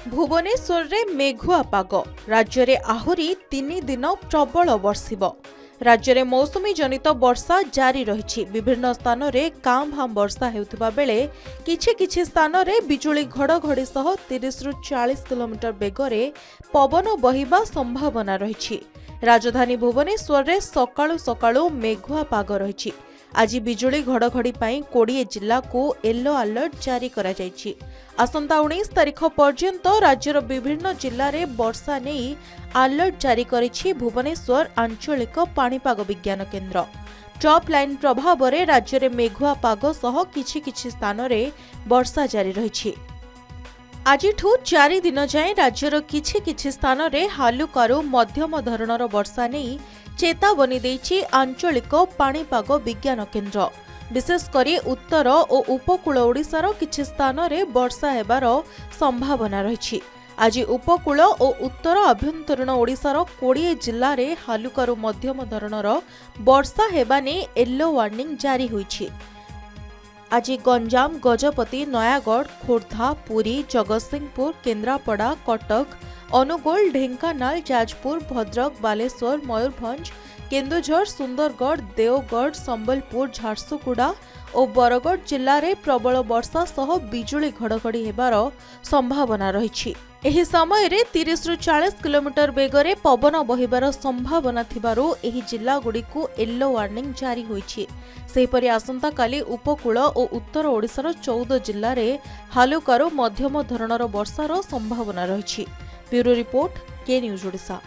भुवनेश्वर रे मेघुआ पाग राज्य रे आहुरी 3 दिन प्रबल बर्षिब। राज्य रे मौसुमी जनित वर्षा जारी रही। विभिन्न स्थान रे कां भां वर्षा हेउथिबा बेले किछि स्थान रे बिजुली घड़घड़ी सह 30 रु 40 किलोमीटर बेगरे पवन बहिबा संभावना रही। राजधानी भुवनेश्वर रे सकाळु सकाळु मेघुआ पाग रही। आज बिजुली घड़घड़ी 20 जिला को येलो अलर्ट जारी करा जायछि। आसंता 19 तारीख पर्यंत राज्यर विभिन्न जिले में वर्षा नहीं अलर्ट जारी करिछि भुवनेश्वर आंचलिक पाणीपाग विज्ञान केन्द्र। ट्रप लाइन प्रभाव में राज्य में मेघुआ पाग सह किछि स्थान में वर्षा जारी रही। आज 4 दिन जाए राज्यर किछि स्थान में हालुकारू मध्यम धरणर वर्षा नहीं चेतावनी देछि आंचलिक पाणीपाग विज्ञान केन्द्र। विशेषकर उत्तर और उपकूल ओडिशार किछि स्थान में वर्षा हेबार संभावना रही। आज उपकूल और उत्तर आभ्यंतरीण ओडिशार 20 जिल्ला रे हालुकारू मध्यम धरणर वर्षा हेबा नै येलो वार्निंग जारी होईछि। आज गंजाम, गजपति, नयागढ़, खोर्धा, पुरी, जगतसिंहपुर, केन्द्रापड़ा, कटक, अनुगोल, ढेंकानाल, जाजपुर, भद्रक, बालेश्वर, मयूरभंज, केन्दुझर, सुंदरगढ़, देवगढ़, संबलपुर, झारसुगुड़ा और बरगढ़ जिल्ला रे प्रबल वर्षा सह बिजुली घड़घड़ी हेबार संभावना रही। एही समय रे 30 रु 40 किलोमीटर बेगरे पवन बहिबार संभावना थिबारु एही जिल्ला गुड़िकु येलो वार्निंग जारी होईछि। सेहिपरि आसंता काली उपकूल और उत्तर ओडिशार 14 जिल्ला रे हालुकारू मध्यम धरणर वर्षार संभावना रही। ब्यूरो रिपोर्ट, के न्यूज ओडिशा।